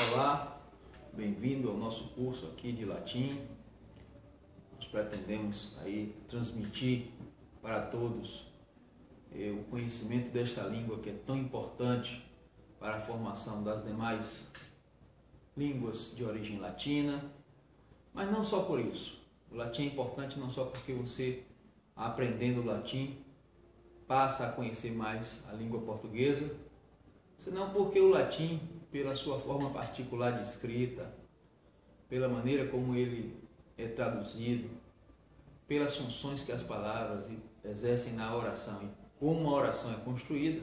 Olá, bem-vindo ao nosso curso aqui de latim. Nós pretendemos aí transmitir para todos o conhecimento desta língua que é tão importante para a formação das demais línguas de origem latina, mas não só por isso. O latim é importante não só porque você, aprendendo latim, passa a conhecer mais a língua portuguesa, senão porque o latim, pela sua forma particular de escrita, pela maneira como ele é traduzido, pelas funções que as palavras exercem na oração e como a oração é construída,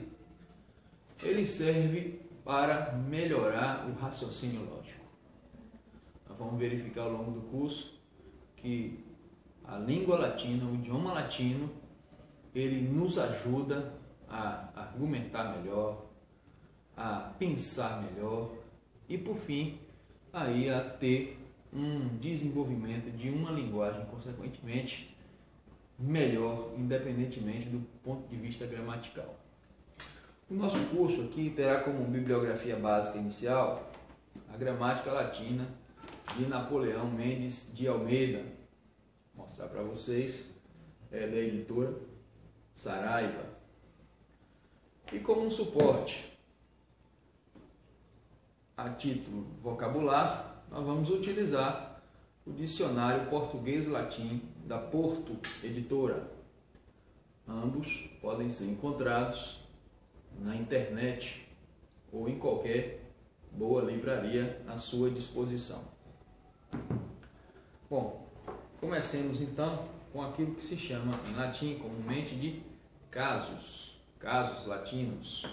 ele serve para melhorar o raciocínio lógico. Nós vamos verificar ao longo do curso que a língua latina, o idioma latino, ele nos ajuda a argumentar melhor, a pensar melhor e, por fim, aí a ter um desenvolvimento de uma linguagem, consequentemente, melhor, independentemente do ponto de vista gramatical. O nosso curso aqui terá como bibliografia básica inicial a gramática latina de Napoleão Mendes de Almeida. Vou mostrar para vocês, ela é da editora Saraiva. E como um suporte a título vocabular, nós vamos utilizar o dicionário português-latim da Porto Editora. Ambos podem ser encontrados na internet ou em qualquer boa livraria à sua disposição. Bom, comecemos então com aquilo que se chama em latim comumente de casos latinos.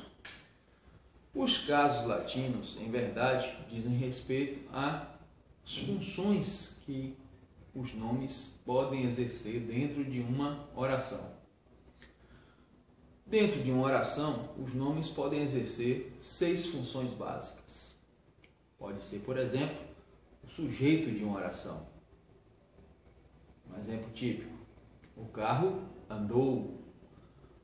Os casos latinos, em verdade, dizem respeito às funções que os nomes podem exercer dentro de uma oração. Dentro de uma oração, os nomes podem exercer 6 funções básicas. Pode ser, por exemplo, o sujeito de uma oração. Um exemplo típico: o carro andou.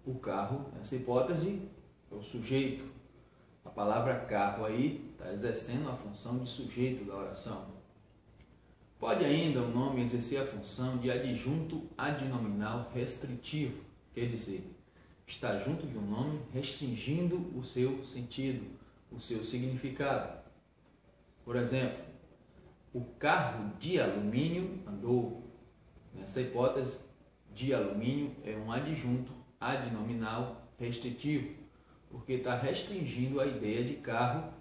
O carro, nessa hipótese, é o sujeito. A palavra carro aí está exercendo a função de sujeito da oração. Pode ainda o nome exercer a função de adjunto adnominal restritivo, quer dizer, está junto de um nome restringindo o seu sentido, o seu significado. Por exemplo, o carro de alumínio andou. Nessa hipótese, de alumínio é um adjunto adnominal restritivo, porque está restringindo a ideia de carro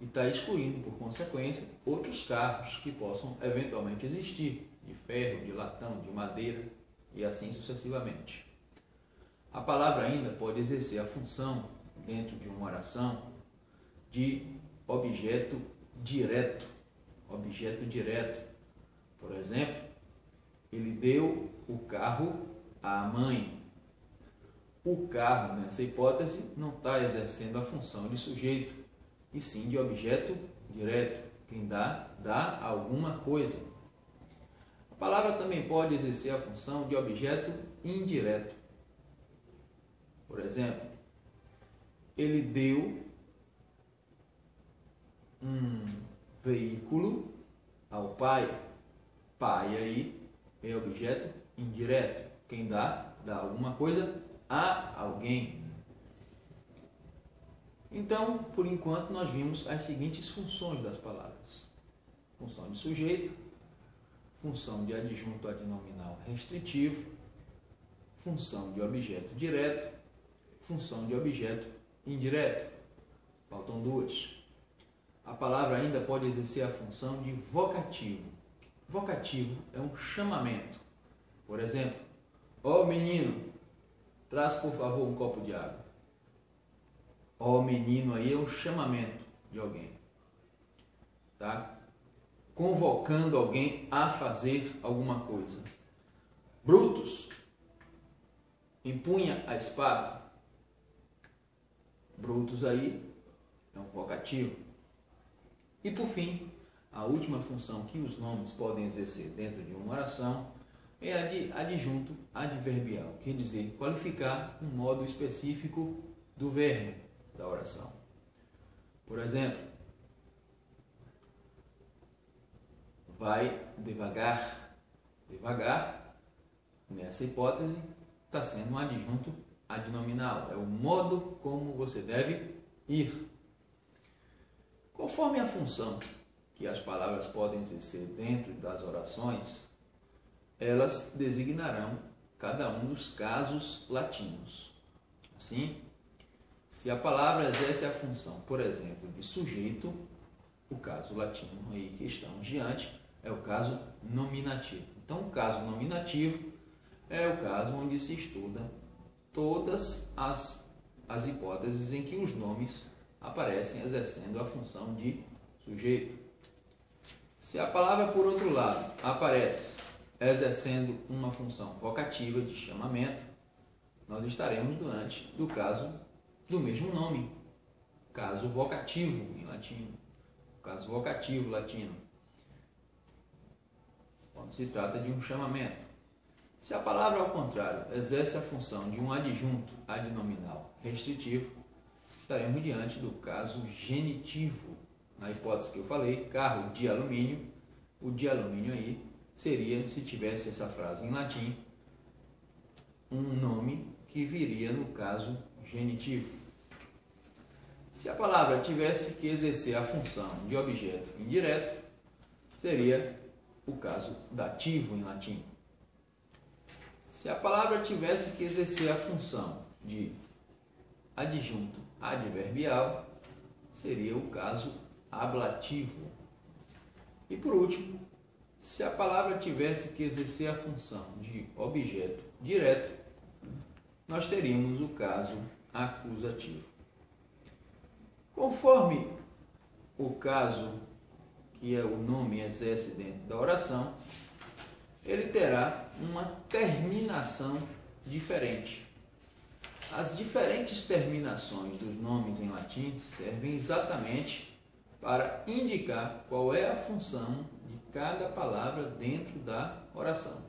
e está excluindo, por consequência, outros carros que possam eventualmente existir, de ferro, de latão, de madeira e assim sucessivamente. A palavra ainda pode exercer a função, dentro de uma oração, de objeto direto. Objeto direto. Por exemplo, ele deu o carro à mãe. O carro, nessa hipótese, não está exercendo a função de sujeito, e sim de objeto direto. Quem dá alguma coisa. A palavra também pode exercer a função de objeto indireto. Por exemplo, ele deu um veículo ao pai. Pai aí é objeto indireto. Quem dá alguma coisa a alguém. Então, por enquanto, nós vimos as seguintes funções das palavras: função de sujeito, função de adjunto adnominal restritivo, função de objeto direto, função de objeto indireto. Faltam 2. A palavra ainda pode exercer a função de vocativo. Vocativo é um chamamento. Por exemplo, ó menino, traz por favor um copo de água. Ó menino aí é um chamamento de alguém, tá? Convocando alguém a fazer alguma coisa. Brutus, empunha a espada. Brutus aí é um vocativo. E por fim, a última função que os nomes podem exercer dentro de uma oração é a de adjunto adverbial, quer dizer, qualificar um modo específico do verbo da oração. Por exemplo, vai devagar. Devagar, nessa hipótese, está sendo um adjunto adnominal. É o modo como você deve ir. Conforme a função que as palavras podem exercer dentro das orações, elas designarão cada um dos casos latinos. Assim, se a palavra exerce a função, por exemplo, de sujeito, o caso latino aí que estamos diante é o caso nominativo. Então, o caso nominativo é o caso onde se estuda todas as hipóteses em que os nomes aparecem exercendo a função de sujeito. Se a palavra, por outro lado, aparece exercendo uma função vocativa de chamamento, nós estaremos diante do caso do mesmo nome, caso vocativo em latino, caso vocativo latino, quando se trata de um chamamento. Se a palavra, ao contrário, exerce a função de um adjunto adnominal restritivo, estaremos diante do caso genitivo. Na hipótese que eu falei, carro de alumínio, o de alumínio aí seria, se tivesse essa frase em latim, um nome que viria no caso genitivo. Se a palavra tivesse que exercer a função de objeto indireto, seria o caso dativo em latim. Se a palavra tivesse que exercer a função de adjunto adverbial, seria o caso ablativo. E por último, se a palavra tivesse que exercer a função de objeto direto, nós teríamos o caso acusativo. Conforme o caso que o nome exerce dentro da oração, ele terá uma terminação diferente. As diferentes terminações dos nomes em latim servem exatamente para indicar qual é a função de cada palavra dentro da oração.